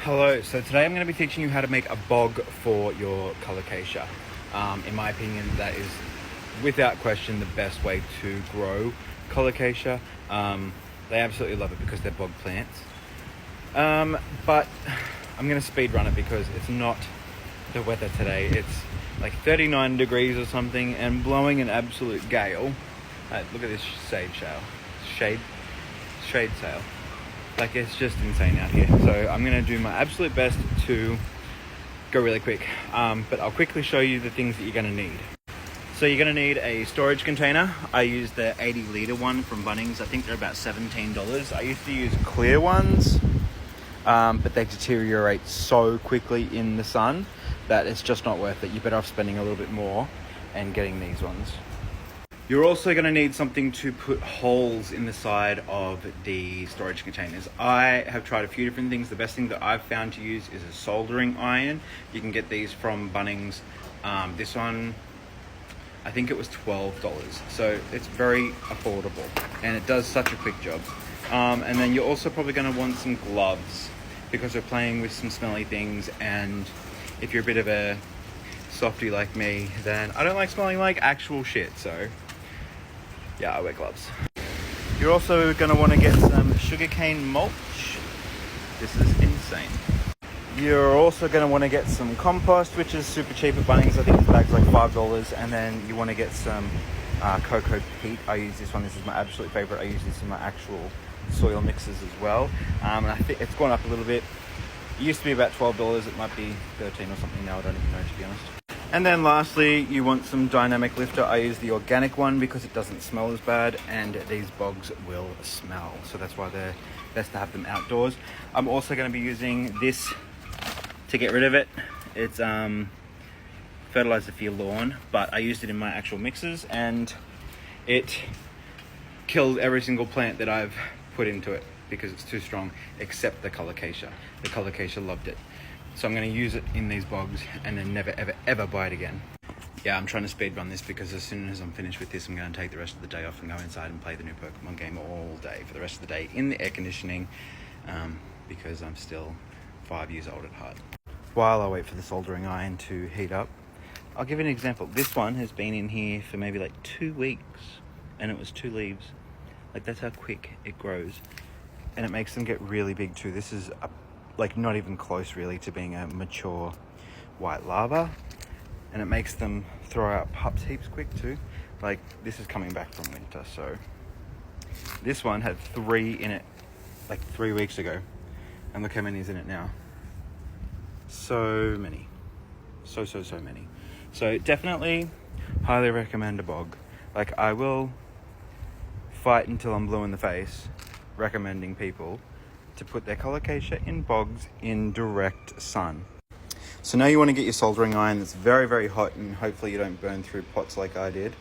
Hello, so today I'm going to be teaching you how to make a bog for your Colocasia. In my opinion, that is without question the best way to grow Colocasia. They absolutely love it because they're bog plants. But I'm going to speed run it because it's not the weather today. It's like 39 degrees or something and blowing an absolute gale. Look at this shade sail. Like, it's just insane out here. So I'm going to do my absolute best to go really quick. But I'll quickly show you the things that you're going to need. So you're going to need a storage container. I use the 80 litre one from Bunnings. I think they're about $17. I used to use clear ones, but they deteriorate so quickly in the sun that it's just not worth it. You're better off spending a little bit more and getting these ones. You're also going to need something to put holes in the side of the storage containers. I have tried a few different things. The best thing that I've found to use is a soldering iron. You can get these from Bunnings. This one, I think it was $12. So it's very affordable and it does such a quick job. And then you're also probably going to want some gloves because we're playing with some smelly things, and if you're a bit of a softy like me, then I don't like smelling like actual shit, so yeah, I wear gloves. You're also going to want to get some sugarcane mulch. This is insane. You're also going to want to get some compost, which is super cheap at Bunnings. I think the bag's like $5. And then you want to get some cocoa peat. I use this one. This is my absolute favorite. I use this in my actual soil mixes as well. And I think it's gone up a little bit. It used to be about $12. It might be 13 or something now. I don't even know, to be honest. And then lastly, you want some dynamic lifter. I use the organic one because it doesn't smell as bad, and these bogs will smell. So that's why they're best to have them outdoors. I'm also going to be using this to get rid of it. It's fertilizer for your lawn, but I used it in my actual mixes and it killed every single plant that I've put into it because it's too strong, except the Colocasia. The Colocasia loved it. So I'm going to use it in these bogs and then never, ever, ever buy it again. Yeah, I'm trying to speed run this because as soon as I'm finished with this, I'm going to take the rest of the day off and go inside and play the new Pokemon game all day for the rest of the day in the air conditioning, because I'm still 5 years old at heart. While I wait for the soldering iron to heat up, I'll give you an example. This one has been in here for maybe like 2 weeks and it was 2 leaves. Like, that's how quick it grows. And it makes them get really big too. This is like not even close really to being a mature white lava, and it makes them throw out pups heaps quick too. Like, this is coming back from winter, so this one had 3 in it like 3 weeks ago, and look how many's in it now. So many, so many. So definitely highly recommend a bog. Like, I will fight until I'm blue in the face recommending people to put their Colocasia in bogs in direct sun. So now you want to get your soldering iron that's very, very hot, and hopefully you don't burn through pots like I did.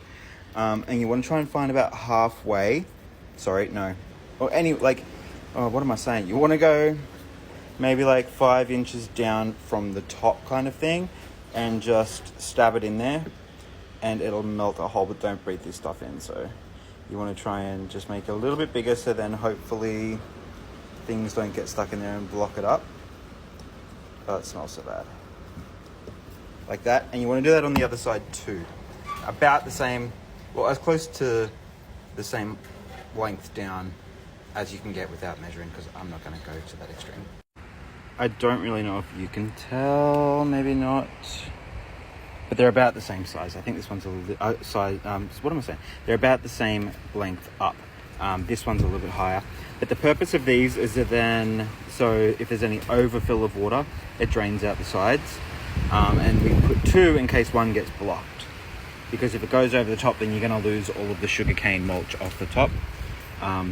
And you want to try and find about halfway. What am I saying? You want to go maybe like 5 inches down from the top kind of thing and just stab it in there and it'll melt a hole, but don't breathe this stuff in. So you want to try and just make it a little bit bigger so then hopefully things don't get stuck in there and block it up. Oh, it smells so bad. Like that. And you want to do that on the other side too. About the same, well, as close to the same length down as you can get without measuring, because I'm not going to go to that extreme. I don't really know if you can tell, maybe not. But they're about the same size. I think this one's a little bit size. What am I saying? They're about the same length up. This one's a little bit higher. But the purpose of these is that then, so if there's any overfill of water, it drains out the sides. And we put 2 in case one gets blocked. Because if it goes over the top, then you're going to lose all of the sugarcane mulch off the top.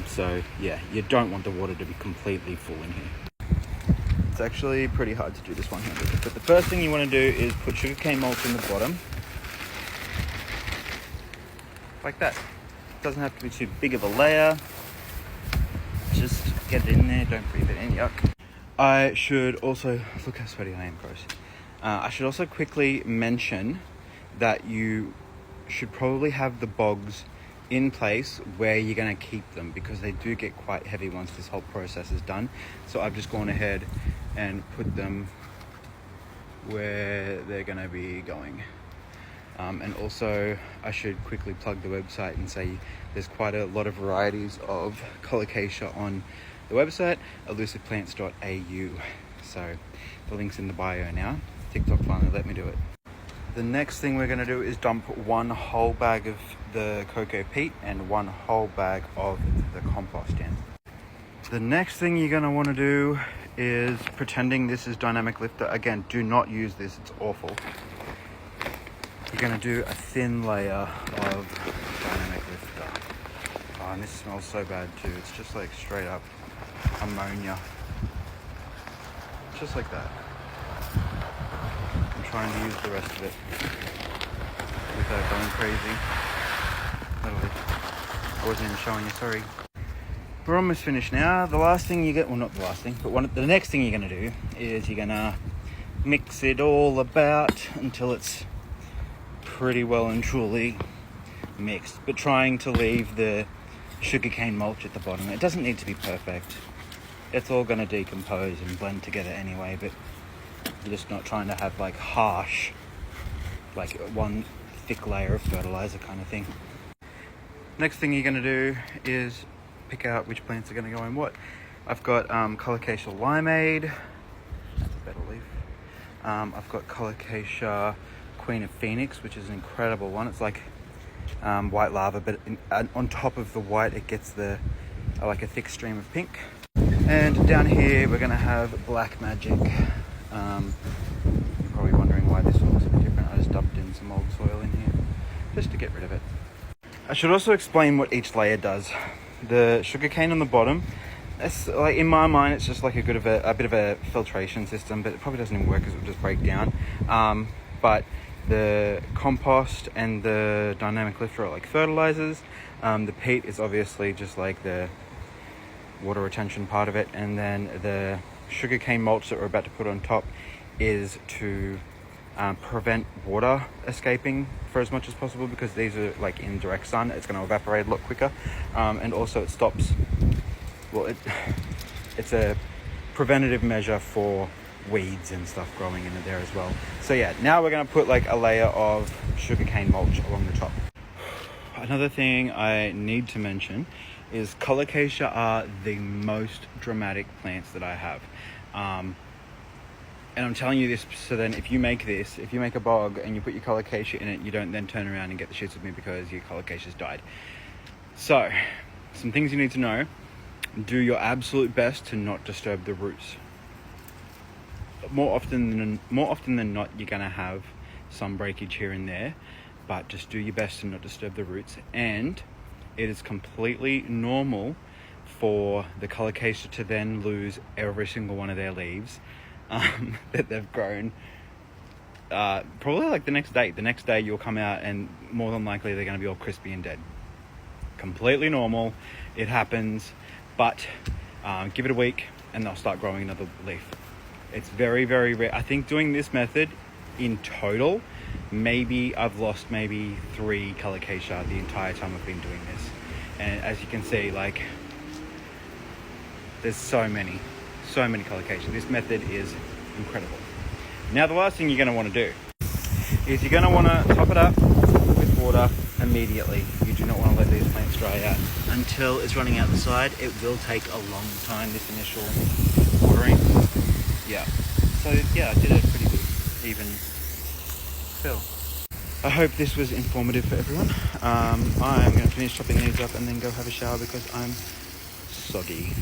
So yeah, you don't want the water to be completely full in here. It's actually pretty hard to do this one-handed. But the first thing you want to do is put sugarcane mulch in the bottom. Like that. It doesn't have to be too big of a layer. Just get it in there, don't breathe it in, yuck. I should also, look how sweaty I am, gross. I should also quickly mention that you should probably have the bogs in place where you're going to keep them, because they do get quite heavy once this whole process is done. So I've just gone ahead and put them where they're going to be going. And also I should quickly plug the website and say there's quite a lot of varieties of Colocasia on the website, elusiveplants.au. So the link's in the bio now. TikTok finally let me do it. The next thing we're going to do is dump 1 whole bag of the cocoa peat and 1 whole bag of the compost in. The next thing you're going to want to do is pretending this is dynamic lifter. Again, do not use this, it's awful. You're going to do a thin layer of dynamic lifter. Oh, and this smells so bad too. It's just like straight up ammonia. Just like that. I'm trying to use the rest of it without going crazy. I wasn't even showing you, sorry. We're almost finished now. The last thing you get, well, not the last thing, but the next thing you're going to do is you're going to mix it all about until it's pretty well and truly mixed, but trying to leave the sugarcane mulch at the bottom. It doesn't need to be perfect. It's all going to decompose and blend together anyway, but you're just not trying to have like harsh, like one thick layer of fertilizer kind of thing. Next thing you're going to do is pick out which plants are going to go in what. I've got Colocasia limeade. That's a better leaf. I've got Colocasia Queen of Phoenix, which is an incredible one. It's like white lava, but on top of the white it gets like a thick stream of pink. And down here we're going to have Black Magic. You're probably wondering why this one looks a bit different. I just dumped in some old soil in here just to get rid of it. I should also explain what each layer does. The sugarcane on the bottom, it's like, in my mind, it's just like a bit of a filtration system, but it probably doesn't even work because it will just break down. But the compost and the dynamic lifter are like fertilizers. The peat is obviously just like the water retention part of it, and then the sugarcane mulch that we're about to put on top is to prevent water escaping for as much as possible, because these are like in direct sun. It's going to evaporate a lot quicker, and also it stops, well, it's a preventative measure for weeds and stuff growing in there as well. So yeah, now we're going to put like a layer of sugarcane mulch along the top. Another thing I need to mention is Colocasia are the most dramatic plants that I have. And I'm telling you this so then if you make a bog and you put your Colocasia in it, you don't then turn around and get the shits with me because your Colocasia's died. So, some things you need to know. Do your absolute best to not disturb the roots. More often than not, you're going to have some breakage here and there, but just do your best to not disturb the roots. And it is completely normal for the Colocasia to then lose every single one of their leaves that they've grown. Probably like the next day. The next day you'll come out and more than likely they're going to be all crispy and dead. Completely normal. It happens, but give it a week and they'll start growing another leaf. It's very, very rare. I think doing this method in total, I've lost 3 Colocasia the entire time I've been doing this. And as you can see, like, there's so many Colocasia. This method is incredible. Now the last thing you're going to want to do is you're going to want to top it up with water immediately. You do not want to let these plants dry out until it's running out the side. It will take a long time, this initial watering. Yeah. So yeah, I did a pretty good even fill. I hope this was informative for everyone. I'm going to finish chopping these up and then go have a shower because I'm soggy.